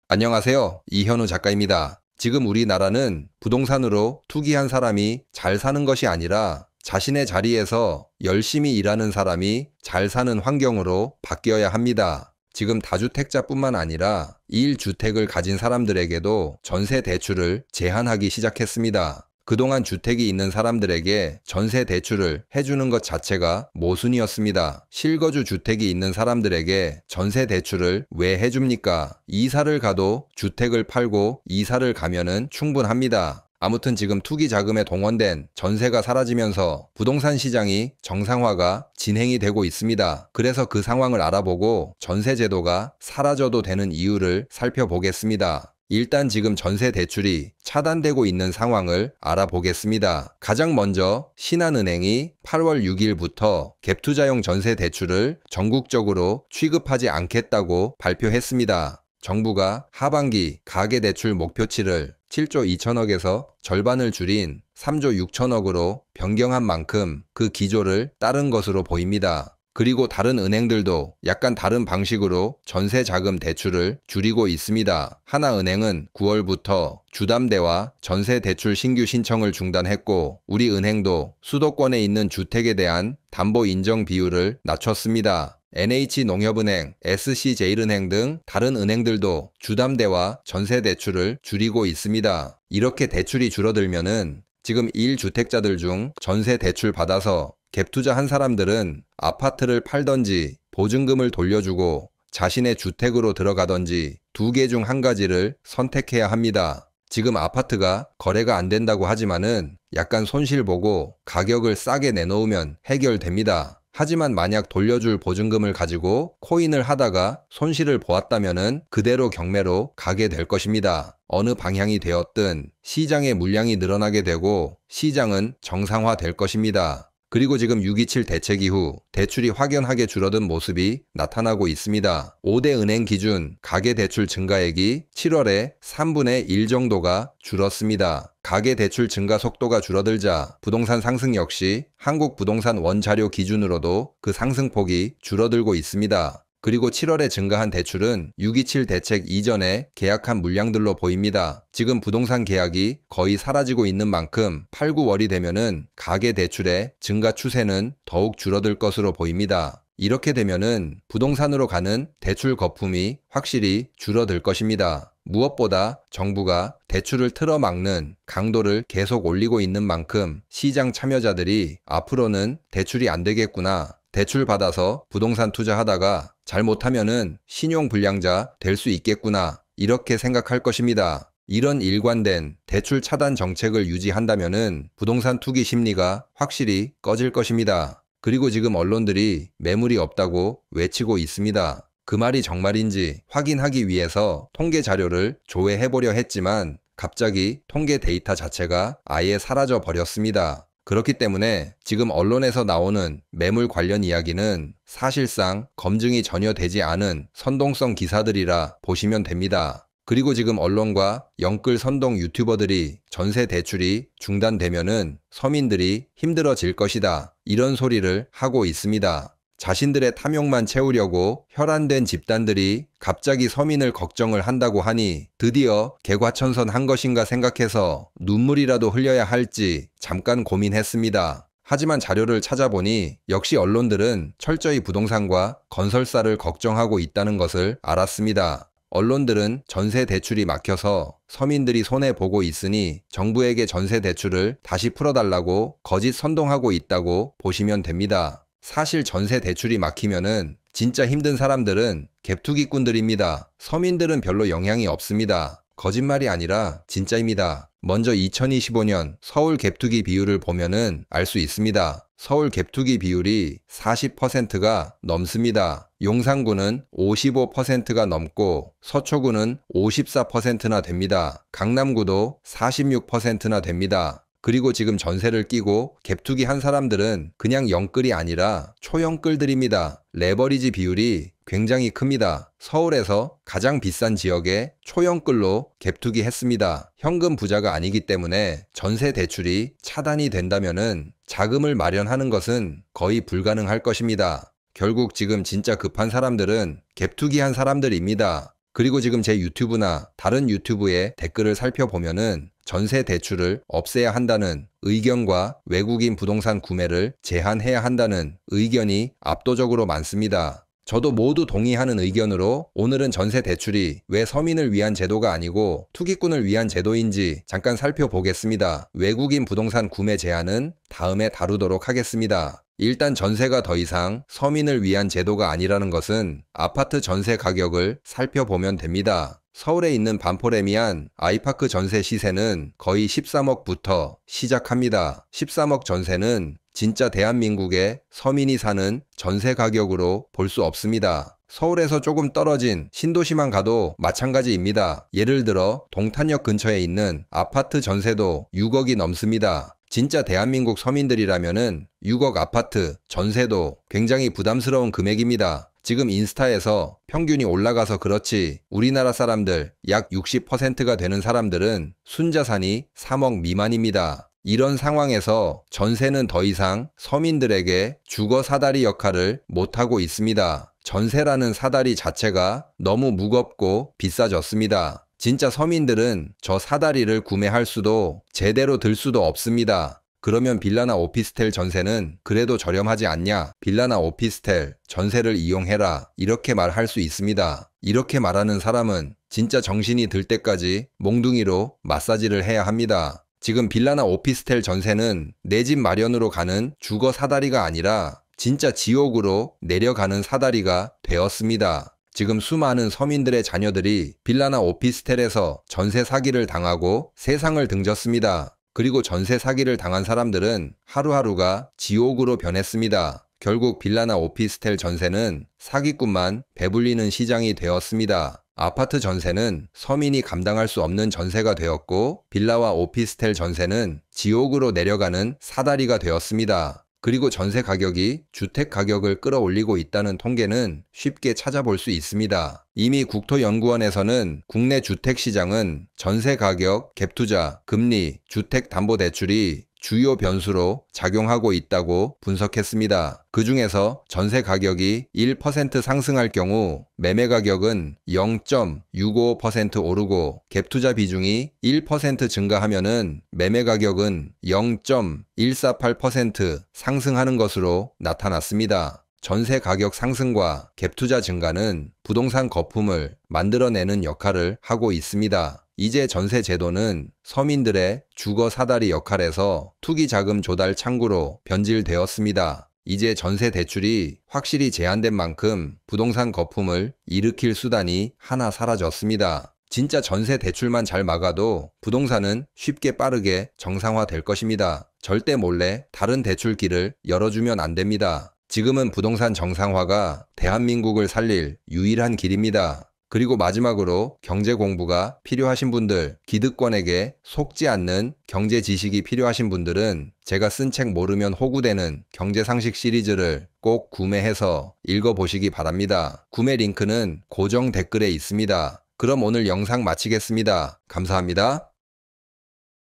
안녕하세요. 이현우 작가입니다. 지금 우리나라는 부동산으로 투기한 사람이 잘 사는 것이 아니라 자신의 자리에서 열심히 일하는 사람이 잘 사는 환경으로 바뀌어야 합니다. 지금 다주택자뿐만 아니라 1주택을 가진 사람들에게도 전세 대출을 제한하기 시작했습니다. 그동안 주택이 있는 사람들에게 전세 대출을 해주는 것 자체가 모순이었습니다. 실거주 주택이 있는 사람들에게 전세 대출을 왜 해줍니까? 이사를 가도 주택을 팔고 이사를 가면은 충분합니다. 아무튼 지금 투기 자금에 동원된 전세가 사라지면서 부동산 시장이 정상화가 진행이 되고 있습니다. 그래서 그 상황을 알아보고 전세 제도가 사라져도 되는 이유를 살펴보겠습니다. 일단 지금 전세 대출이 차단되고 있는 상황을 알아보겠습니다. 가장 먼저 신한은행이 8월 6일부터 갭투자용 전세 대출을 전국적으로 취급하지 않겠다고 발표했습니다. 정부가 하반기 가계대출 목표치를 7조 2천억에서 절반을 줄인 3조 6천억으로 변경한 만큼 그 기조를 따른 것으로 보입니다. 그리고 다른 은행들도 약간 다른 방식으로 전세 자금 대출을 줄이고 있습니다. 하나은행은 9월부터 주담대와 전세 대출 신규 신청을 중단했고 우리은행도 수도권에 있는 주택에 대한 담보 인정 비율을 낮췄습니다. NH농협은행, SC제일은행 등 다른 은행들도 주담대와 전세 대출을 줄이고 있습니다. 이렇게 대출이 줄어들면은 지금 1주택자들 중 전세 대출 받아서 갭투자한 사람들은 아파트를 팔던지 보증금을 돌려주고 자신의 주택으로 들어가던지 두 개 중 한 가지를 선택해야 합니다. 지금 아파트가 거래가 안 된다고 하지만은 약간 손실 보고 가격을 싸게 내놓으면 해결됩니다. 하지만 만약 돌려줄 보증금을 가지고 코인을 하다가 손실을 보았다면은 그대로 경매로 가게 될 것입니다. 어느 방향이 되었든 시장의 물량이 늘어나게 되고 시장은 정상화될 것입니다. 그리고 지금 6.27 대책 이후 대출이 확연하게 줄어든 모습이 나타나고 있습니다. 5대 은행 기준 가계대출 증가액이 7월에 3분의 1 정도가 줄었습니다. 가계대출 증가 속도가 줄어들자 부동산 상승 역시 한국부동산 원자료 기준으로도 그 상승폭이 줄어들고 있습니다. 그리고 7월에 증가한 대출은 6.27 대책 이전에 계약한 물량들로 보입니다. 지금 부동산 계약이 거의 사라지고 있는 만큼 8, 9월이 되면은 가계대출의 증가 추세는 더욱 줄어들 것으로 보입니다. 이렇게 되면은 부동산으로 가는 대출 거품이 확실히 줄어들 것입니다. 무엇보다 정부가 대출을 틀어막는 강도를 계속 올리고 있는 만큼 시장 참여자들이 앞으로는 대출이 안 되겠구나. 대출 받아서 부동산 투자하다가 잘못하면은 신용불량자 될 수 있겠구나. 이렇게 생각할 것입니다. 이런 일관된 대출 차단 정책을 유지한다면은 부동산 투기 심리가 확실히 꺼질 것입니다. 그리고 지금 언론들이 매물이 없다고 외치고 있습니다. 그 말이 정말인지 확인하기 위해서 통계 자료를 조회해보려 했지만 갑자기 통계 데이터 자체가 아예 사라져 버렸습니다. 그렇기 때문에 지금 언론에서 나오는 매물 관련 이야기는 사실상 검증이 전혀 되지 않은 선동성 기사들이라 보시면 됩니다. 그리고 지금 언론과 영끌 선동 유튜버들이 전세 대출이 중단되면은 서민들이 힘들어질 것이다. 이런 소리를 하고 있습니다. 자신들의 탐욕만 채우려고 혈안된 집단들이 갑자기 서민을 걱정을 한다고 하니 드디어 개과천선한 것인가 생각해서 눈물이라도 흘려야 할지 잠깐 고민했습니다. 하지만 자료를 찾아보니 역시 언론들은 철저히 부동산과 건설사를 걱정하고 있다는 것을 알았습니다. 언론들은 전세 대출이 막혀서 서민들이 손해보고 있으니 정부에게 전세 대출을 다시 풀어달라고 거짓 선동하고 있다고 보시면 됩니다. 사실 전세 대출이 막히면은 진짜 힘든 사람들은 갭투기꾼들입니다. 서민들은 별로 영향이 없습니다. 거짓말이 아니라 진짜입니다. 먼저 2025년 서울 갭투기 비율을 보면은 알 수 있습니다. 서울 갭투기 비율이 40%가 넘습니다. 용산구는 55%가 넘고 서초구는 54%나 됩니다. 강남구도 46%나 됩니다. 그리고 지금 전세를 끼고 갭투기 한 사람들은 그냥 영끌이 아니라 초영끌들입니다. 레버리지 비율이 굉장히 큽니다. 서울에서 가장 비싼 지역에 초영끌로 갭투기 했습니다. 현금 부자가 아니기 때문에 전세 대출이 차단이 된다면은 자금을 마련하는 것은 거의 불가능할 것입니다. 결국 지금 진짜 급한 사람들은 갭투기한 사람들입니다. 그리고 지금 제 유튜브나 다른 유튜브의 댓글을 살펴보면은 전세 대출을 없애야 한다는 의견과 외국인 부동산 구매를 제한해야 한다는 의견이 압도적으로 많습니다. 저도 모두 동의하는 의견으로 오늘은 전세 대출이 왜 서민을 위한 제도가 아니고 투기꾼을 위한 제도인지 잠깐 살펴보겠습니다. 외국인 부동산 구매 제한은 다음에 다루도록 하겠습니다. 일단 전세가 더 이상 서민을 위한 제도가 아니라는 것은 아파트 전세 가격을 살펴보면 됩니다. 서울에 있는 반포레미안 아이파크 전세 시세는 거의 13억부터 시작합니다. 13억 전세는 진짜 대한민국의 서민이 사는 전세 가격으로 볼 수 없습니다. 서울에서 조금 떨어진 신도시만 가도 마찬가지입니다. 예를 들어 동탄역 근처에 있는 아파트 전세도 6억이 넘습니다. 진짜 대한민국 서민들이라면은 6억 아파트 전세도 굉장히 부담스러운 금액입니다. 지금 인스타에서 평균이 올라가서 그렇지 우리나라 사람들 약 60%가 되는 사람들은 순자산이 3억 미만입니다. 이런 상황에서 전세는 더 이상 서민들에게 주거 사다리 역할을 못하고 있습니다. 전세라는 사다리 자체가 너무 무겁고 비싸졌습니다. 진짜 서민들은 저 사다리를 구매할 수도 제대로 들 수도 없습니다. 그러면 빌라나 오피스텔 전세는 그래도 저렴하지 않냐? 빌라나 오피스텔 전세를 이용해라. 이렇게 말할 수 있습니다. 이렇게 말하는 사람은 진짜 정신이 들 때까지 몽둥이로 마사지를 해야 합니다. 지금 빌라나 오피스텔 전세는 내 집 마련으로 가는 주거 사다리가 아니라 진짜 지옥으로 내려가는 사다리가 되었습니다. 지금 수많은 서민들의 자녀들이 빌라나 오피스텔에서 전세 사기를 당하고 세상을 등졌습니다. 그리고 전세 사기를 당한 사람들은 하루하루가 지옥으로 변했습니다. 결국 빌라나 오피스텔 전세는 사기꾼만 배불리는 시장이 되었습니다. 아파트 전세는 서민이 감당할 수 없는 전세가 되었고 빌라와 오피스텔 전세는 지옥으로 내려가는 사다리가 되었습니다. 그리고 전세 가격이 주택 가격을 끌어올리고 있다는 통계는 쉽게 찾아볼 수 있습니다. 이미 국토연구원에서는 국내 주택시장은 전세 가격, 갭투자, 금리, 주택담보대출이 주요 변수로 작용하고 있다고 분석했습니다. 그 중에서 전세 가격이 1% 상승할 경우 매매 가격은 0.65% 오르고 갭투자 비중이 1% 증가하면은 매매 가격은 0.148% 상승하는 것으로 나타났습니다. 전세 가격 상승과 갭투자 증가는 부동산 거품을 만들어내는 역할을 하고 있습니다. 이제 전세 제도는 서민들의 주거 사다리 역할에서 투기 자금 조달 창구로 변질되었습니다. 이제 전세 대출이 확실히 제한된 만큼 부동산 거품을 일으킬 수단이 하나 사라졌습니다. 진짜 전세 대출만 잘 막아도 부동산은 쉽게 빠르게 정상화될 것입니다. 절대 몰래 다른 대출길을 열어주면 안 됩니다. 지금은 부동산 정상화가 대한민국을 살릴 유일한 길입니다. 그리고 마지막으로 경제 공부가 필요하신 분들, 기득권에게 속지 않는 경제 지식이 필요하신 분들은 제가 쓴 책 모르면 호구되는 경제상식 시리즈를 꼭 구매해서 읽어보시기 바랍니다. 구매 링크는 고정 댓글에 있습니다. 그럼 오늘 영상 마치겠습니다. 감사합니다.